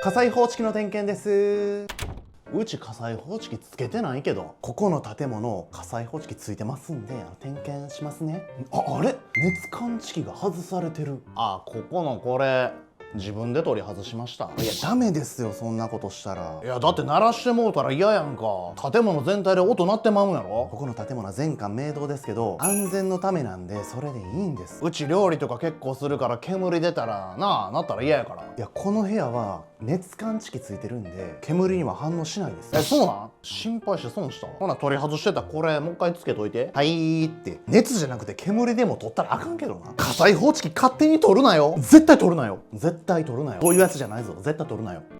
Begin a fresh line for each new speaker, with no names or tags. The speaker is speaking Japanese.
火災報知器の点検です。うち火災報知器つけてないけど、ここの建物火災報知器ついてますんで点検しますね。あれ熱感知器が外されてる。ここのこれ自分で取り外しました。いやダメですよ、そんなことしたら。いやだって鳴らしてもうたら嫌やんか。建物全体で音鳴ってまうんやろ。ここの建物は全館明堂ですけど、安全のためなんでそれでいいんです。うち料理とか結構するから、煙出たらなったら嫌やから。いやこの部屋は熱感知器ついてるんで煙には反応しないです。そうなん？心配して損した。ほな取り外してたこれもう一回つけといて。はいって。熱じゃなくて煙でも取ったらあかんけどな。火災報知器勝手に取るなよ。絶対取るなよ。絶対取るなよ。そういうやつじゃないぞ。絶対取るなよ。